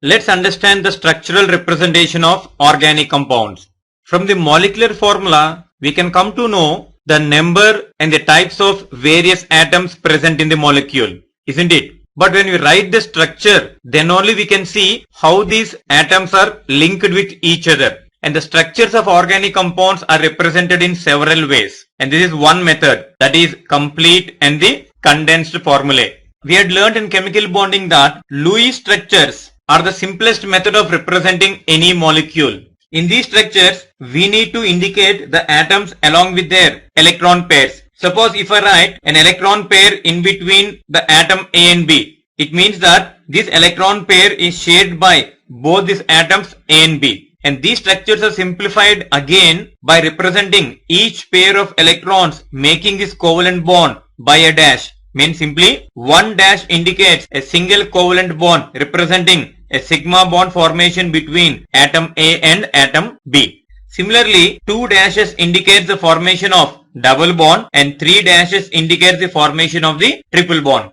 Let's understand the structural representation of organic compounds. From the molecular formula, we can come to know the number and the types of various atoms present in the molecule, isn't it? But when we write the structure, then only we can see how these atoms are linked with each other. And the structures of organic compounds are represented in several ways. And this is one method, that is complete and the condensed formulae. We had learned in chemical bonding that Lewis structures are the simplest method of representing any molecule. In these structures, we need to indicate the atoms along with their electron pairs. Suppose if I write an electron pair in between the atom A and B, it means that this electron pair is shared by both these atoms A and B. And these structures are simplified again by representing each pair of electrons making this covalent bond by a dash. Means simply one dash indicates a single covalent bond representing a sigma bond formation between atom A and atom B. Similarly, two dashes indicates the formation of double bond and three dashes indicates the formation of the triple bond.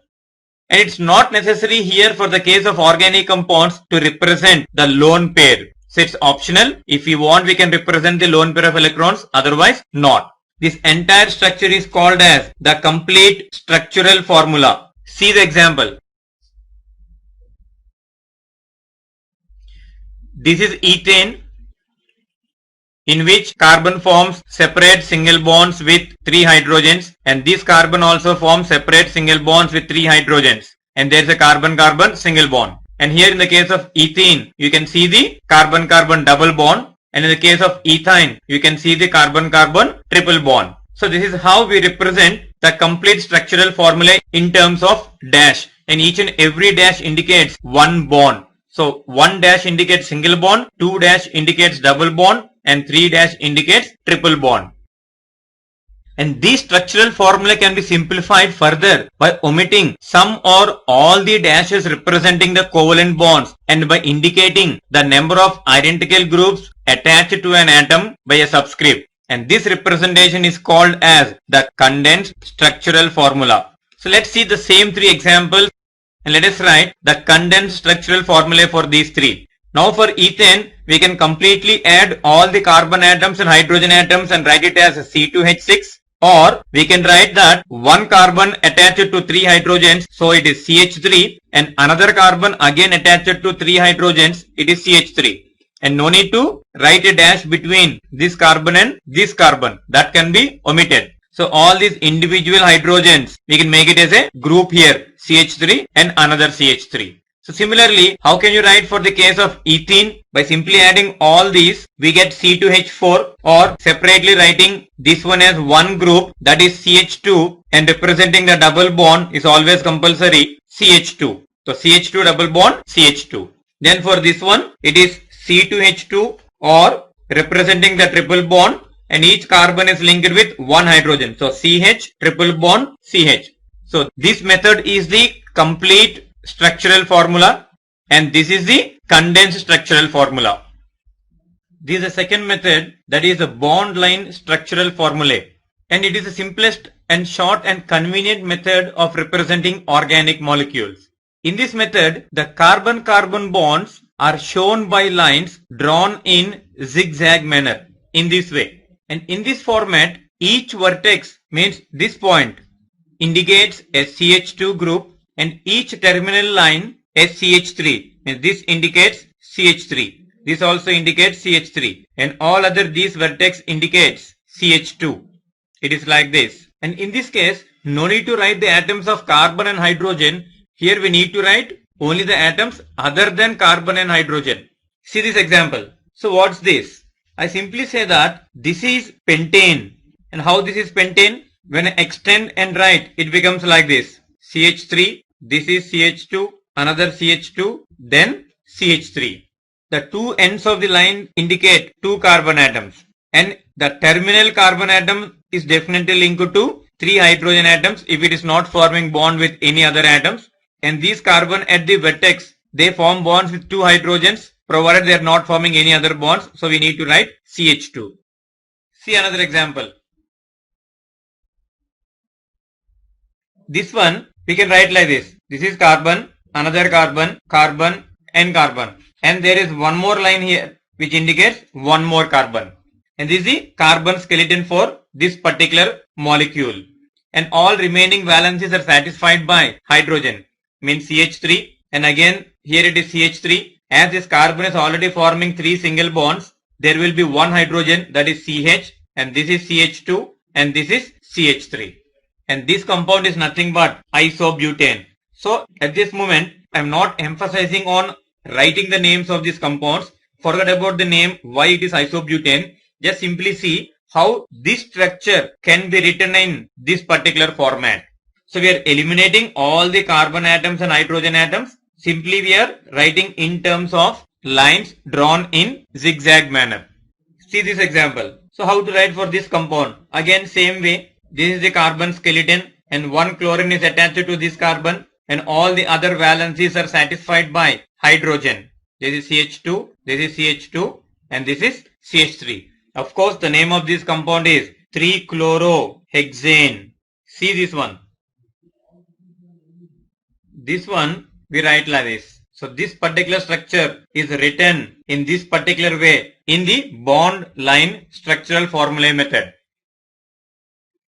And it's not necessary here for the case of organic compounds to represent the lone pair. So it's optional. If we want, we can represent the lone pair of electrons, otherwise not. This entire structure is called as the complete structural formula. See the example. This is ethane, in which carbon forms separate single bonds with 3 hydrogens, and this carbon also forms separate single bonds with 3 hydrogens, and there is a carbon-carbon single bond. And here in the case of ethene, you can see the carbon-carbon double bond, and in the case of ethine, you can see the carbon-carbon triple bond. So this is how we represent the complete structural formula in terms of dash, and each and every dash indicates one bond. So 1 dash indicates single bond, 2 dash indicates double bond, and 3 dash indicates triple bond. And this structural formula can be simplified further by omitting some or all the dashes representing the covalent bonds and by indicating the number of identical groups attached to an atom by a subscript. And this representation is called as the condensed structural formula. So let's see the same 3 examples and let us write the condensed structural formula for these 3. Now for ethane, we can completely add all the carbon atoms and hydrogen atoms and write it as C2H6. Or we can write that one carbon attached to 3 hydrogens, so it is CH3, and another carbon again attached to 3 hydrogens, it is CH3. And no need to write a dash between this carbon and this carbon. That can be omitted. So all these individual hydrogens, we can make it as a group here, CH3 and another CH3. So similarly, how can you write for the case of ethene? By simply adding all these, we get C2H4, or separately writing this one as one group, that is CH2, and representing the double bond is always compulsory, CH2. So CH2 double bond, CH2. Then for this one, it is C2H2, or representing the triple bond, and each carbon is linked with one hydrogen. So CH, triple bond, CH. So this method is the complete structural formula, and this is the condensed structural formula. This is the second method, that is the bond line structural formulae, and it is the simplest and short and convenient method of representing organic molecules. In this method, the carbon-carbon bonds are shown by lines drawn in zigzag manner in this way. And in this format, each vertex, means this point, indicates a CH2 group, and each terminal line is CH3. And this indicates CH3. This also indicates CH3. And all other these vertex indicates CH2. It is like this. And in this case, no need to write the atoms of carbon and hydrogen. Here we need to write only the atoms other than carbon and hydrogen. See this example. So what's this? I simply say that this is pentane. And how this is pentane? When I extend and write, it becomes like this. CH3, this is CH2, another CH2, then CH3. The two ends of the line indicate 2 carbon atoms. And the terminal carbon atom is definitely linked to 3 hydrogen atoms if it is not forming bond with any other atoms. And these carbon at the vertex, they form bonds with 2 hydrogens, provided they are not forming any other bonds. So we need to write CH2. See another example. This one we can write like this. This is carbon, another carbon, carbon, N carbon. And there is one more line here which indicates one more carbon. And this is the carbon skeleton for this particular molecule. And all remaining valencies are satisfied by hydrogen, means CH3. And again, here it is CH3. As this carbon is already forming 3 single bonds, there will be one hydrogen, that is CH, and this is CH2, and this is CH3. And this compound is nothing but isobutane. So at this moment, I am not emphasizing on writing the names of these compounds. Forget about the name, why it is isobutane. Just simply see how this structure can be written in this particular format. So we are eliminating all the carbon atoms and hydrogen atoms. Simply we are writing in terms of lines drawn in zigzag manner. See this example. So how to write for this compound? Again same way. This is the carbon skeleton and one chlorine is attached to this carbon and all the other valencies are satisfied by hydrogen. This is CH2, this is CH2 and this is CH3. Of course the name of this compound is 3-chlorohexane. See this one. This one we write like this. So this particular structure is written in this particular way in the bond line structural formulae method.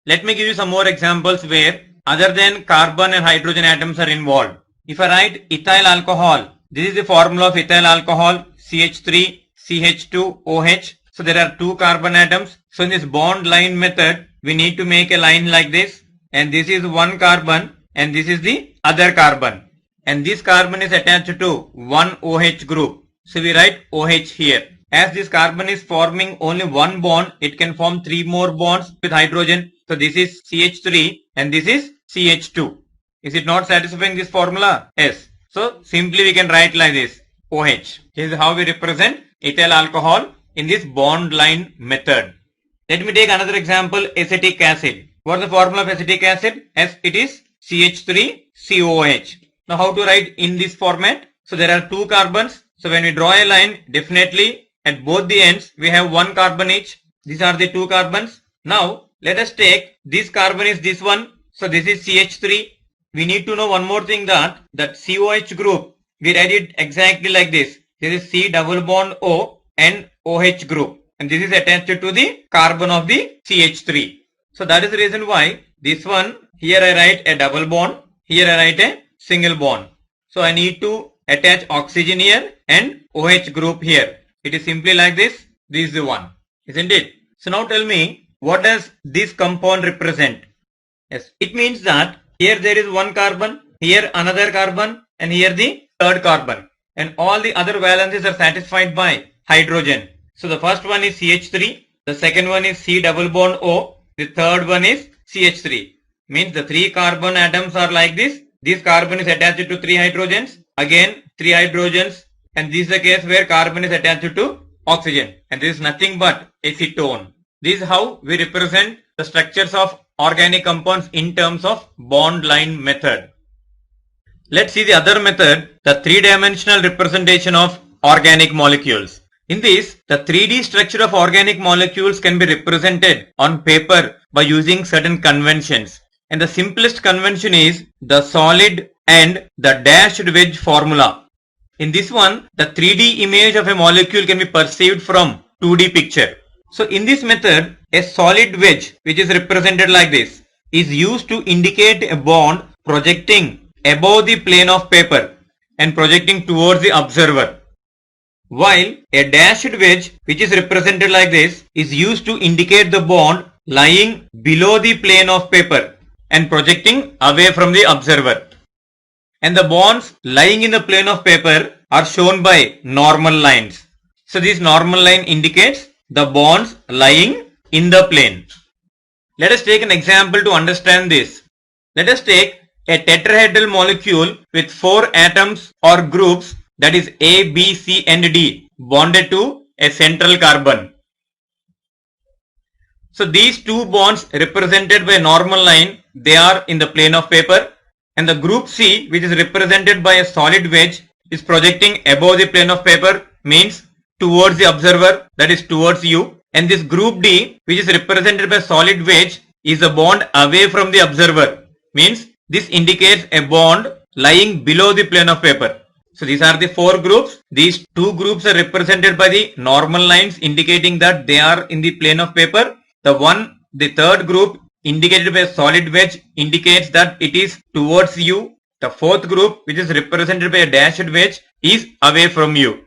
Let me give you some more examples where other than carbon and hydrogen atoms are involved. If I write ethyl alcohol, this is the formula of ethyl alcohol, CH3, CH2, OH. So there are 2 carbon atoms. So in this bond line method, we need to make a line like this. And this is one carbon and this is the other carbon. And this carbon is attached to one OH group. So we write OH here. As this carbon is forming only one bond, it can form 3 more bonds with hydrogen. So this is CH3 and this is CH2. Is it not satisfying this formula? Yes. So simply we can write like this, OH. This is how we represent ethyl alcohol in this bond line method. Let me take another example, acetic acid. What is the formula of acetic acid? As it is CH3COOH. Now how to write in this format? So there are 2 carbons. So when we draw a line, definitely at both the ends we have 1 carbon each. These are the 2 carbons. Now let us take this carbon is this one. So this is CH3. We need to know one more thing, that COH group, we write it exactly like this. This is C double bond O and OH group. And this is attached to the carbon of the CH3. So that is the reason why this one, here I write a double bond, here I write a single bond. So I need to attach oxygen here and OH group here. It is simply like this. This is the one, isn't it? So now tell me, what does this compound represent? Yes, it means that here there is one carbon, here another carbon, and here the third carbon. And all the other valencies are satisfied by hydrogen. So the first one is CH3, the second one is C double bond O, the third one is CH3. Means the 3 carbon atoms are like this. This carbon is attached to 3 hydrogens, again 3 hydrogens, and this is the case where carbon is attached to oxygen, and this is nothing but acetone. This is how we represent the structures of organic compounds in terms of bond line method. Let's see the other method, the 3-dimensional representation of organic molecules. In this, the 3D structure of organic molecules can be represented on paper by using certain conventions. And the simplest convention is the solid and the dashed wedge formula. In this one, the 3D image of a molecule can be perceived from 2D picture. So in this method, a solid wedge, which is represented like this, is used to indicate a bond projecting above the plane of paper and projecting towards the observer. While a dashed wedge, which is represented like this, is used to indicate the bond lying below the plane of paper and projecting away from the observer. And the bonds lying in the plane of paper are shown by normal lines. So this normal line indicates the bonds lying in the plane. Let us take an example to understand this. Let us take a tetrahedral molecule with 4 atoms or groups, that is A, B, C and D, bonded to a central carbon. So these 2 bonds represented by a normal line, they are in the plane of paper, and the group C, which is represented by a solid wedge, is projecting above the plane of paper, means towards the observer, that is towards you. And this group D, which is represented by solid wedge, is a bond away from the observer, means this indicates a bond lying below the plane of paper. So these are the four groups. These two groups are represented by the normal lines indicating that they are in the plane of paper. The third group indicated by a solid wedge indicates that it is towards you. The fourth group, which is represented by a dashed wedge, is away from you.